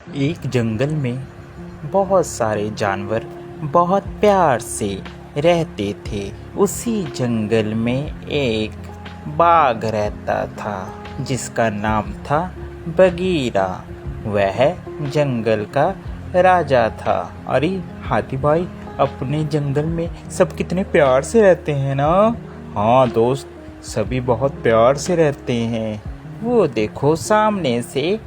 एक जंगल में बहुत सारे जानवर बहुत प्यार से रहते थे। उसी जंगल में एक बाघ रहता था जिसका नाम था बगीरा। वह जंगल का राजा था। अरे हाथी भाई, अपने जंगल में सब कितने प्यार से रहते हैं ना। हाँ दोस्त, सभी बहुत प्यार से रहते हैं। वो देखो, सामने से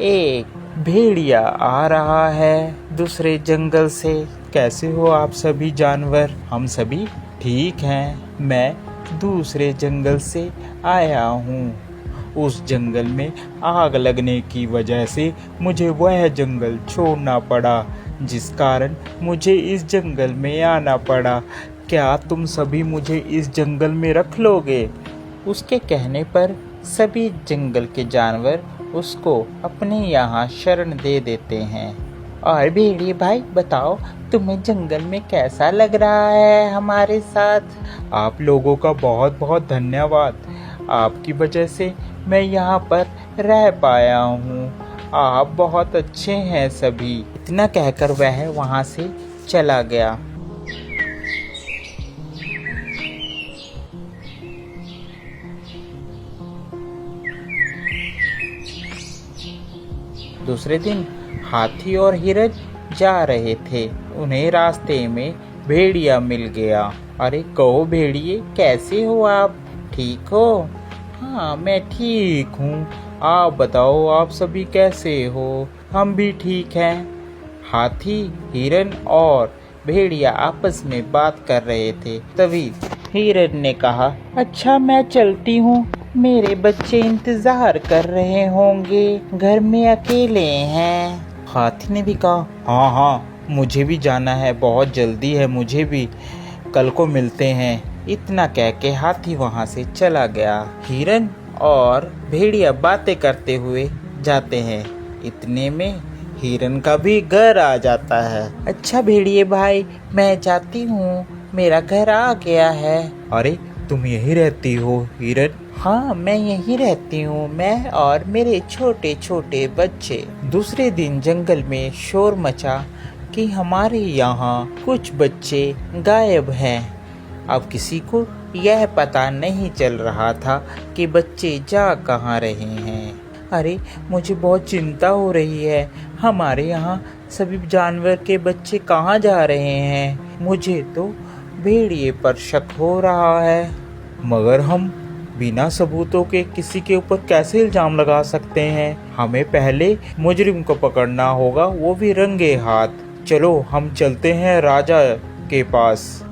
एक भेड़िया आ रहा है दूसरे जंगल से। कैसे हो आप सभी जानवर? हम सभी ठीक हैं। मैं दूसरे जंगल से आया हूँ। उस जंगल में आग लगने की वजह से मुझे वह जंगल छोड़ना पड़ा, जिस कारण मुझे इस जंगल में आना पड़ा। क्या तुम सभी मुझे इस जंगल में रख लोगे? उसके कहने पर सभी जंगल के जानवर उसको अपने यहाँ शरण दे देते हैं। और भेड़िए भाई बताओ, तुम्हें जंगल में कैसा लग रहा है हमारे साथ? आप लोगों का बहुत बहुत धन्यवाद। आपकी वजह से मैं यहाँ पर रह पाया हूँ। आप बहुत अच्छे हैं सभी। इतना कहकर वह वहाँ से चला गया। दूसरे दिन हाथी और हिरन जा रहे थे। उन्हें रास्ते में भेड़िया मिल गया। अरे कहो भेड़िए, कैसे हो आप? ठीक हो? हाँ मैं ठीक हूँ। आप बताओ, आप सभी कैसे हो? हम भी ठीक हैं। हाथी, हिरन और भेड़िया आपस में बात कर रहे थे। तभी हिरन ने कहा, अच्छा मैं चलती हूँ, मेरे बच्चे इंतजार कर रहे होंगे, घर में अकेले हैं। हाथी ने भी कहा, हाँ हाँ मुझे भी जाना है, बहुत जल्दी है मुझे भी, कल को मिलते हैं। इतना कह के हाथी वहाँ से चला गया। हिरन और भेड़िया बातें करते हुए जाते हैं। इतने में हिरन का भी घर आ जाता है। अच्छा भेड़िए भाई, मैं जाती हूँ, मेरा घर आ गया है। अरे तुम यही रहती हो हिरन? हाँ मैं यही रहती हूँ, मैं और मेरे छोटे छोटे बच्चे। दूसरे दिन जंगल में शोर मचा कि हमारे यहाँ कुछ बच्चे गायब हैं। अब किसी को यह पता नहीं चल रहा था कि बच्चे जा कहाँ रहे हैं। अरे मुझे बहुत चिंता हो रही है, हमारे यहाँ सभी जानवर के बच्चे कहाँ जा रहे हैं। मुझे तो भेड़िए पर शक हो रहा है, मगर हम बिना सबूतों के किसी के ऊपर कैसे इल्जाम लगा सकते हैं? हमें पहले मुजरिम को पकड़ना होगा, वो भी रंगे हाथ। चलो हम चलते हैं राजा के पास।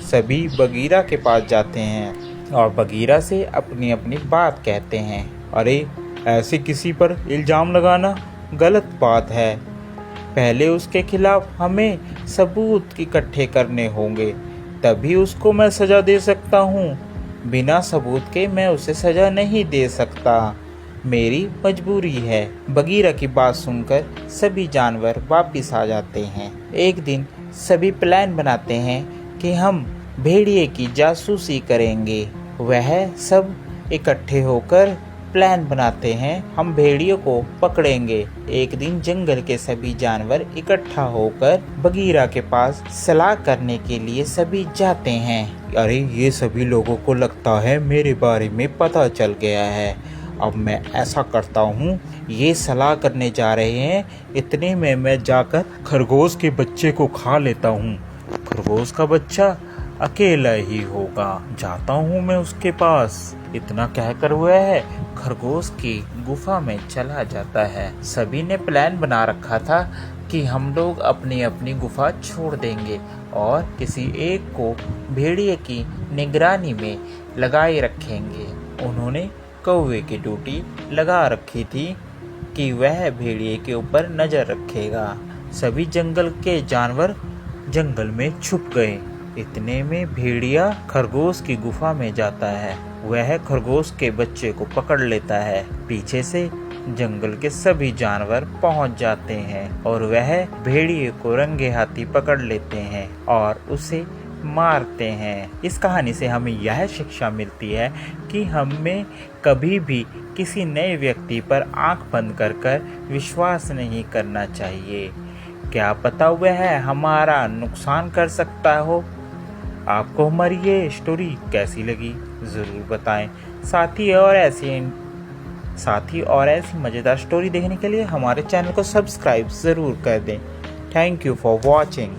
सभी बगीरा के पास जाते हैं और बगीरा से अपनी अपनी बात कहते हैं। अरे ऐसे किसी पर इल्जाम लगाना गलत बात है। पहले उसके खिलाफ हमें सबूत इकट्ठे करने होंगे, तभी उसको मैं सज़ा दे सकता हूँ। बिना सबूत के मैं उसे सज़ा नहीं दे सकता, मेरी मजबूरी है। बगीरा की बात सुनकर सभी जानवर वापिस आ जाते हैं। एक दिन सभी प्लान बनाते हैं कि हम भेड़िए की जासूसी करेंगे। वह सब इकट्ठे होकर प्लान बनाते हैं, हम भेड़ियों को पकड़ेंगे। एक दिन जंगल के सभी जानवर इकट्ठा होकर बगीरा के पास सलाह करने के लिए सभी जाते हैं। अरे ये सभी लोगों को लगता है मेरे बारे में पता चल गया है। अब मैं ऐसा करता हूँ, ये सलाह करने जा रहे हैं, इतने में मैं जाकर खरगोश के बच्चे को खा लेता हूँ। खरगोश का बच्चा अकेला ही होगा, जाता हूँ मैं उसके पास। इतना कहकर वह खरगोश की गुफा में चला जाता है। सभी ने प्लान बना रखा था कि हम लोग अपनी अपनी गुफा छोड़ देंगे और किसी एक को भेड़िए की निगरानी में लगाए रखेंगे। उन्होंने कौवे की ड्यूटी लगा रखी थी कि वह भेड़िए के ऊपर नजर रखेगा। सभी जंगल के जानवर जंगल में छुप गए। इतने में भेड़िया खरगोश की गुफा में जाता है। वह खरगोश के बच्चे को पकड़ लेता है। पीछे से जंगल के सभी जानवर पहुंच जाते हैं और वह भेड़िए को रंगे हाथी पकड़ लेते हैं और उसे मारते हैं। इस कहानी से हमें यह शिक्षा मिलती है कि हमें कभी भी किसी नए व्यक्ति पर आंख बंद कर विश्वास नहीं करना चाहिए। क्या पता वह हमारा नुकसान कर सकता हो। आपको हमारी ये स्टोरी कैसी लगी ज़रूर बताएं। साथ ही और ऐसी मज़ेदार स्टोरी देखने के लिए हमारे चैनल को सब्सक्राइब ज़रूर कर दें। Thank you for watching.